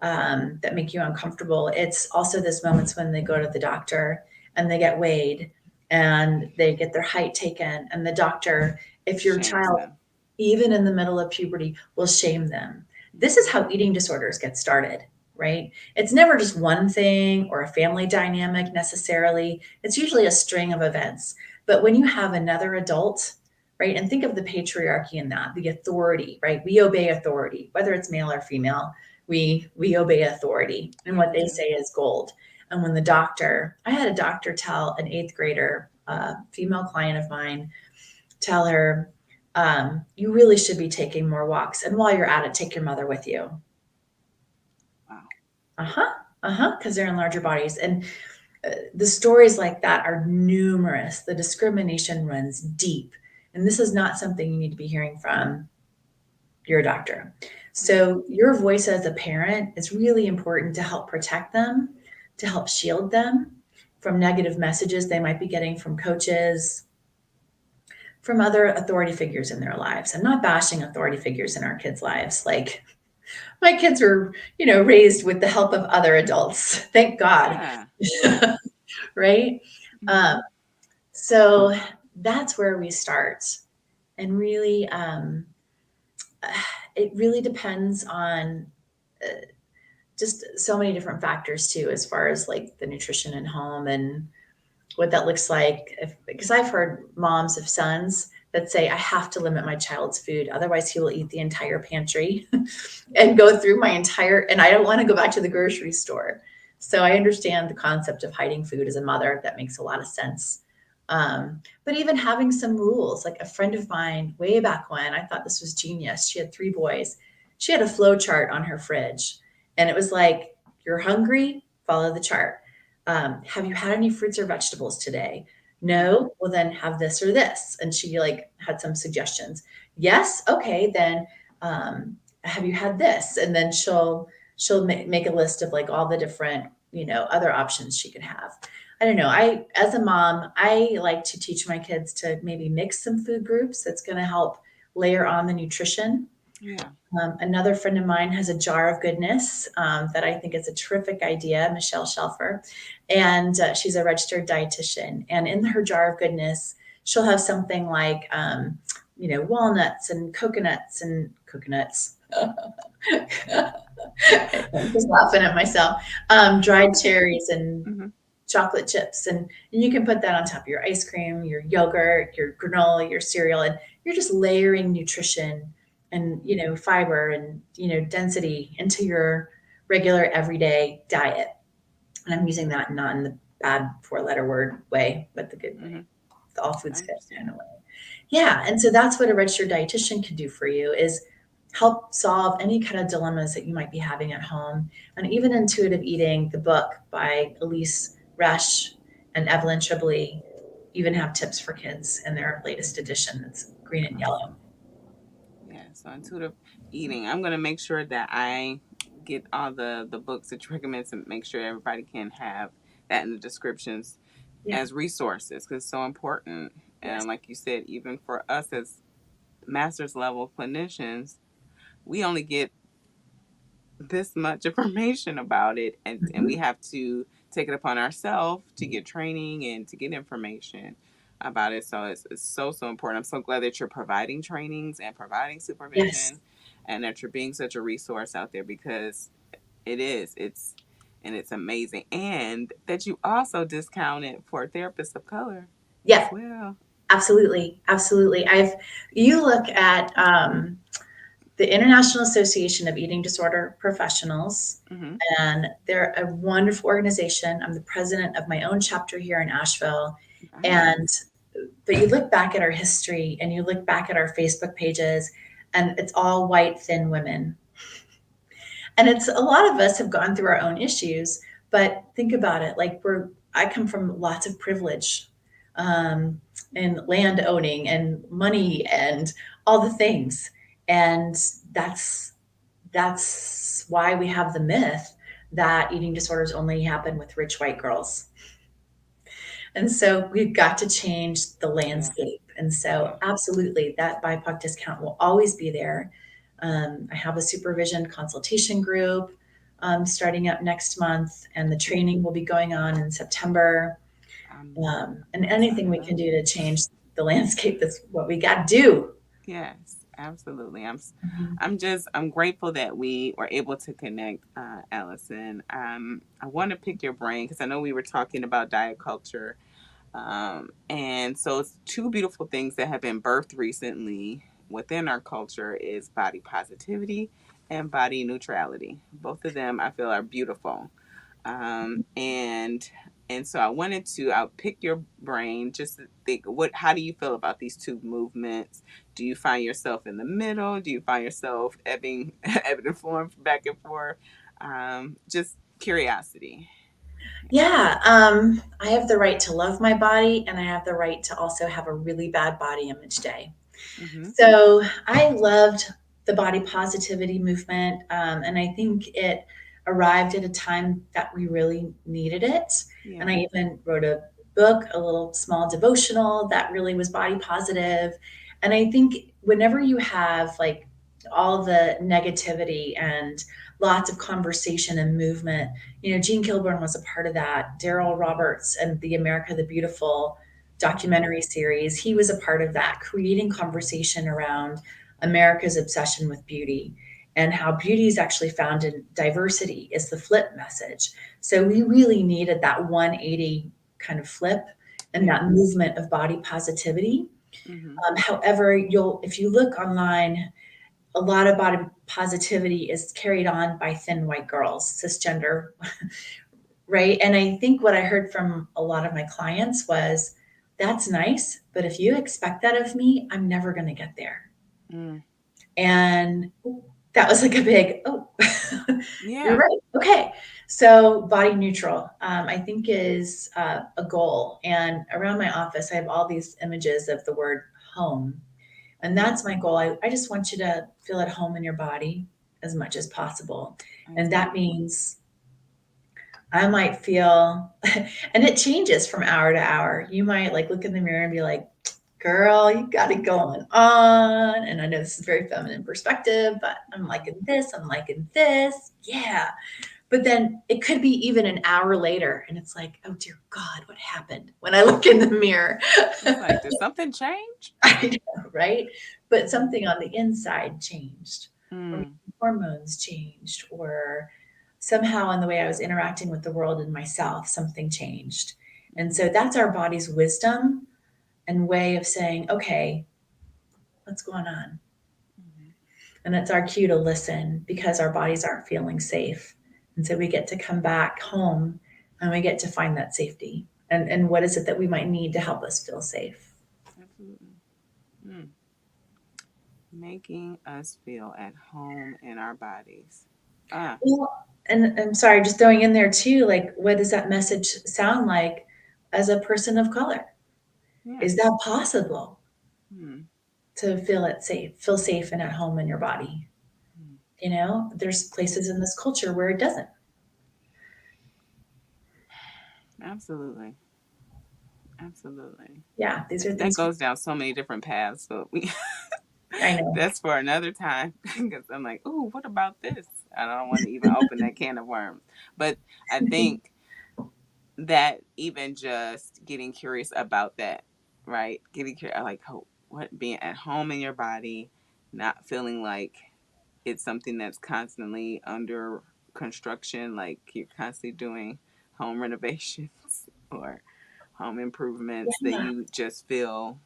that make you uncomfortable. It's also those moments when they go to the doctor and they get weighed and they get their height taken, and the doctor, if your Shames child, them. even in the middle of puberty, will shame them. This is Mhm. how eating disorders get started, right? It's never just one thing or a family dynamic necessarily. It's usually a string of events. But when you have another adult, right, and think of the patriarchy in that, the authority, right? We obey authority, whether it's male or female. We obey authority, and Yeah, what we they do. say is gold. And when the doctor, I had a doctor tell an eighth grader, female client of mine, tell her, you really should be taking more walks. And while you're at it, take your mother with you. Wow. Uh-huh. Uh-huh. Because they're in larger bodies. And the stories like that are numerous. The discrimination runs deep. And this is not something you need to be hearing from your doctor. Mhm. So your voice as a parent is really important to help protect them, to help shield them from negative messages they might be getting from coaches, from other authority figures in their lives. I'm not bashing authority figures in our kids' lives. Like my kids were, raised with the help of other adults. Thank God. Yeah. Yeah. Right? Um, Mhm. so that's where we start. And really, it really depends on just so many different factors too, as far as like the nutrition in home and what that looks like. Because I've heard moms of sons that say, I have to limit my child's food, otherwise he will eat the entire pantry and go through my entire, and I don't want to go back to the grocery store. So I understand the concept of hiding food as a mother. That makes a lot of sense. But even having some rules, like a friend of mine way back when, I thought this was genius. She had three boys. She had a flow chart on her fridge, and it was like, you're hungry, follow the chart. Have you had any fruits or vegetables today? Mhm. No? Well, then have this or this. And she like had some suggestions. Yes? Okay, then have you had this? And then she'll make a list of like all the different, other options she could have. I don't know. As a mom, I like to teach my kids to maybe mix some food groups that's going to help layer on the nutrition. Yeah. Another friend of mine has a jar of goodness that I think is a terrific idea, Michelle Shelfer. And she's a registered dietitian. And in her jar of goodness, she'll have something like, walnuts and coconuts and coconuts. I'm just laughing at myself. Dried cherries and Mhm. chocolate chips. And you can put that on top of your ice cream, your yogurt, your granola, your cereal, and you're just layering nutrition and, fiber and, density into your regular everyday diet. And I'm using that not in the bad four-letter word way, but the good way, Mm-hmm. the all I foods fit kind understand. of way. Yeah, and so that's what a registered dietitian can do for you is help solve any kind of dilemmas that you might be having at home. And even Intuitive Eating, the book by Elise Resch and Evelyn Tribbley, even have tips for kids in their latest edition. It's green and yellow. Awesome. Yeah. So intuitive eating. I'm gonna make sure that I get all the books that you recommend to make sure everybody can have that in the descriptions Yeah. as resources because it's so important. Yes. And like you said, even for us as master's level clinicians, we only get this much information about it, and we Mhm. have to take it upon ourselves to get training and to get information about it. So it's so important. I'm so glad that you're providing trainings and providing Yes. supervision and that you're being such a resource out there because it's amazing, and that you also discount it for therapists of color Yeah. as well. Absolutely. Absolutely. You look at the International Association of Eating Disorder Professionals, Mm-hmm. and they're a wonderful organization. I'm the president of my own chapter here in Asheville. And Nice. but you look back at our history and you look back at our Facebook pages, and it's all white, thin women. And it's a lot of us have gone through our own issues, but think about it, like I come from lots of privilege, um, and land owning and money and all the things. And that's that's why we have the myth that eating disorders only happen with rich white girls. And so we've got to change the Yeah. landscape. And so, Yeah. absolutely, that BIPOC discount will always be there. I have a supervision consultation group starting up next month, and the training will be going on in September. And I'm anything excited we about can it. do to change the landscape, that's what we got to do. Yes, absolutely. Mhm. I'm grateful that we were able to connect, Allison. I want to pick your brain because I know we were talking about diet culture, and so it's two beautiful things that have been birthed recently within our culture is body positivity and body neutrality. Both of them I feel are beautiful. um, and and so I wanted to I'll pick your brain just to think how do you feel about these two movements? Do you find yourself in the middle? Do you find yourself ebbing and flowing back and forth? Just curiosity. Yeah, I have the right to love my body, and I have the right to also have a really bad body image day. Mm-hmm. So I loved the body positivity movement, and I think it arrived at a time that we really needed it. And Yeah. I even wrote a book, a little small devotional that really was body positive. And I think whenever you have like all the negativity and lots of conversation and movement, Gene Kilburn was a part of that. Daryl Roberts and the America the Beautiful Mm-hmm. documentary series, he was a part of that, creating conversation around America's obsession with beauty and how beauty is actually found in diversity is the flip message. So we really needed that 180 kind of flip and Yeah. that movement of body positivity. Mm-hmm. However, if you look online, a lot of body positivity is carried on by thin white girls, cisgender, right? And I think what I heard from a lot of my clients was, that's nice, but if you expect that of me, I'm never going to get there. Mm. And that was like a big, oh, you're Yeah. right. Okay. So body neutral, I think is a goal. And around my office, I have all these images of the word home. And that's my goal. I just want you to feel at home in your body as much as possible. That's And that beautiful. means I might feel, and it changes from hour to hour. You might like look in the mirror and be like, girl, you got it going on. And I know this is very feminine perspective, but I'm liking this, I'm liking this. Yeah. But then it could be even an hour later, and it's like, oh dear God, what happened when I look in the mirror? It's like, did something change? I know, right? But Mm. something on the inside changed, or Mm. hormones changed, or somehow in the way I was interacting with the world and myself, something changed. And Mm. so that's our body's wisdom and way of saying, okay, what's going on? Mm. And it's our cue to listen because our bodies aren't feeling safe. And so we get to come back home and we get to find that safety. And what is it that we might need to help us feel safe? Absolutely. Mm. Making us feel at home in our bodies. Ah, Well, and I'm sorry, just throwing in there too, like, what does that message sound like as a person of color? yeah. Is that possible Mm. to feel safe and at home in your body? Mm. There's Yeah. places in this culture where it doesn't. Absolutely. Absolutely. Yeah, these are That things goes down so many different paths, but we I know. that's for another time because I'm like, oh, what about this? I don't want to even open that can of worms. But I think that even just getting curious about that, right? Getting curious, like, oh, what being at home in your body, not feeling like it's something that's constantly under construction, like you're constantly doing home renovations or home improvements, that Yeah. you just feel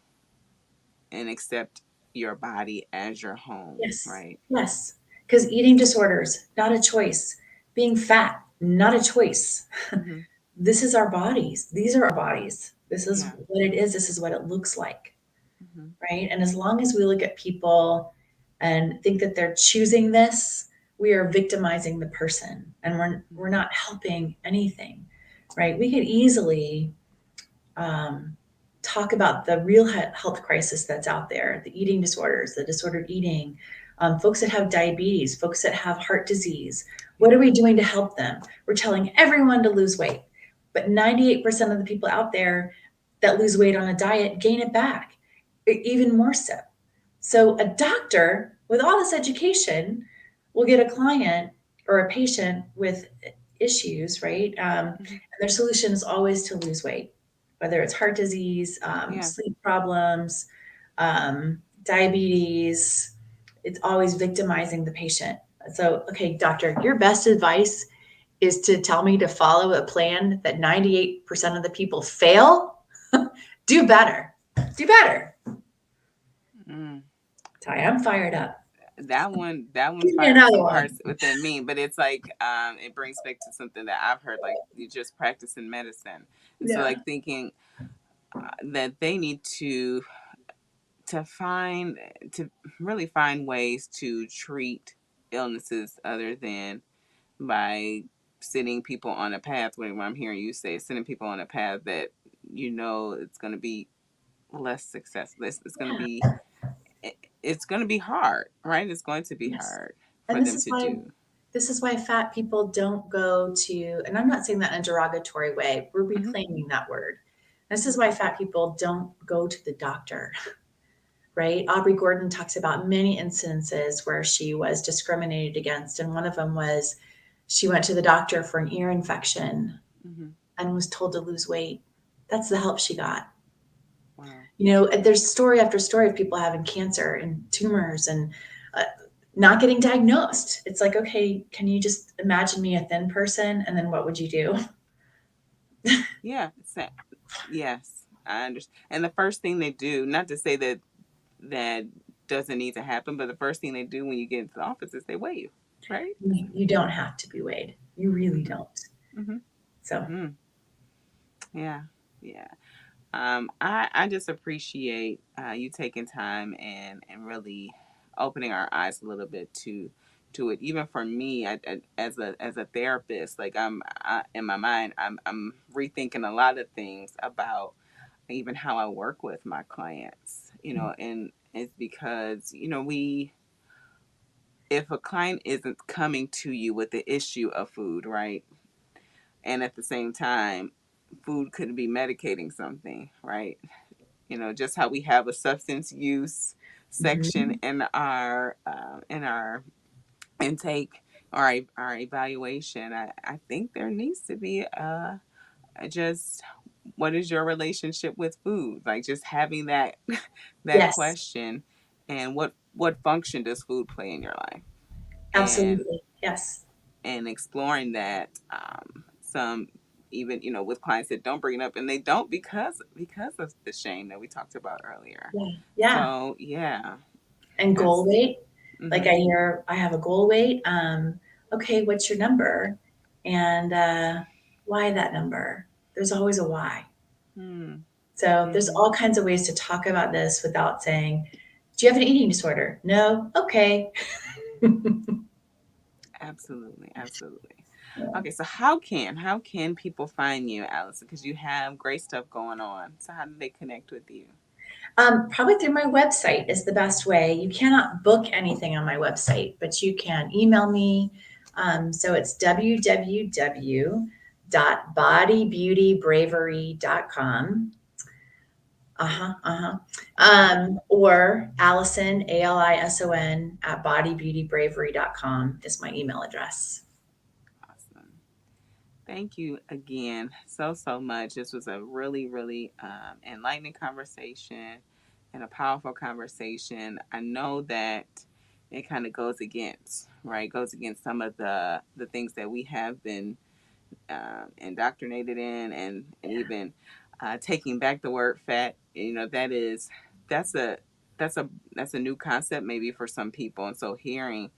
and accept your body as your home, Yes. right? Yes. Because eating disorders, not a choice. Being fat, not a choice. Mm-hmm. This is our bodies. These are our bodies. This is Yeah. what it is. This is what it looks like. Mm-hmm. Right? And as long as we look at people and think that they're choosing this, we are victimizing the person and we're Mm-hmm. not helping anything. Right? We could easily talk about the real health crisis that's out there, the eating disorders, the disordered eating, folks that have diabetes, folks that have heart disease. What Yeah. are we doing to help them? We're telling everyone to lose weight, but 98% of the people out there that lose weight on a diet gain it back, even more so. So, a doctor with all this education will get a client or a patient with issues, right? Mm-hmm. And their solution is always to lose weight, whether it's heart disease, Yeah. sleep problems, diabetes. It's always victimizing the patient. So, okay, doctor, your best advice is to tell me to follow a plan that 98% of the people fail. Do better. Do better. Mm. Ty, I'm fired up. That one Give me fired another some one. parts within me, but it's like it brings back to something that I've heard, like you just practice in medicine. And so Yeah. like thinking that they need to find to really find ways to treat illnesses other than by sending people on a path. What I'm hearing you say, sending people on a path that it's going to be less successful. It's going to Yeah. be it's going to be hard, right? It's going to be Yes. hard And for them to do. this is why fat people don't go to, and I'm not saying that in a derogatory way. We're Mm-hmm. reclaiming that word. This is why Mm-hmm. fat people don't go to the doctor, right? Aubrey Gordon talks about many incidences where she was discriminated against, and one of them was she went to the doctor for an ear infection Mm-hmm. and was told to lose weight. That's the help she got. Wow. There's story after story of people having cancer and tumors and uh, not getting diagnosed. It's like, okay, can you just imagine me a thin person? And then what would you do? Yeah. Yes, I understand. And the first thing they do, not to say that doesn't need to happen, but the first thing they do when you get into the office is they weigh you, right? You don't have to be weighed. You really Mm-hmm. don't. Mm-hmm. So, Mm. Yeah. Yeah. I just appreciate you taking time and really opening our eyes a little bit to it. Even for me, as a therapist, like in my mind, I'm rethinking a lot of things about even how I work with my clients. And it's because we if a client isn't coming to you with the issue of food, right, and at the same time, food could be medicating something, right? Just how we have a substance use section mhm. in our intake or our evaluation. I think there needs to be just what is your relationship with food, like just having that that Yes, question, and what function does food play in your life, and absolutely. Yes. exploring that, some even with clients that don't bring it up, and they don't because of the shame that we talked about earlier. Yeah. Yeah. So yeah, And that's goal weight. Like mm-hmm. I hear, I have a goal weight. Okay, what's your number? And Why that number? There's always a why. Hmm. So there's Mm-hmm. all kinds of ways to talk about this without saying, do you have an eating disorder? No? Okay. Absolutely, absolutely. Okay, so how can people find you, Allison? Because you have great stuff going on. So how do they connect with you? Probably through my website is the best way. You cannot book anything on my website, but you can email me. So it's www.bodybeautybravery.com. Uh-huh, uh-huh. Or Allison, Alison, at bodybeautybravery.com is my email address. Awesome. Thank you again so much. This was a really enlightening conversation and a powerful conversation. I know that it kind of goes against, right? Goes against some of the things that we have been indoctrinated in, and even taking back the word fat. That's a that's a that's a new concept maybe for some people, and so hearing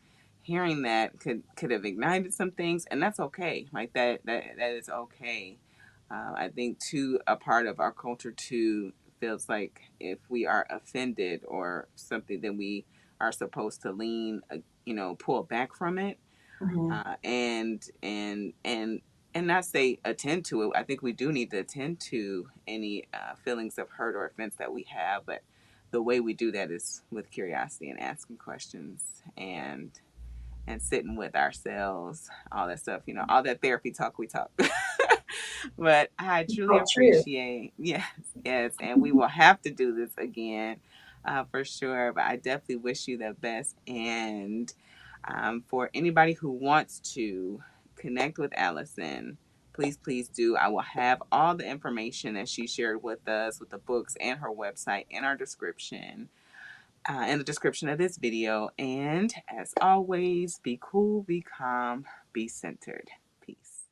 that could have ignited some things, and that's okay. Like that is okay. I think too a part of our culture too feels like if we are offended or something, then we are supposed to pull back from it, Mhm. uh, and and and and not say attend to it. I think we do need to attend to any feelings of hurt or offense that we have, but the way we do that is with curiosity and asking questions and sitting with ourselves, all that stuff, all that therapy talk we talk. But I truly Oh, true. appreciate, yes, yes, and we will have to do this again for sure. But I definitely wish you the best. And for anybody who wants to connect with Allison, please do. I will have all the information that she shared with us, with the books and her website, in the description of this video. And as always, be cool, be calm, be centered. Peace.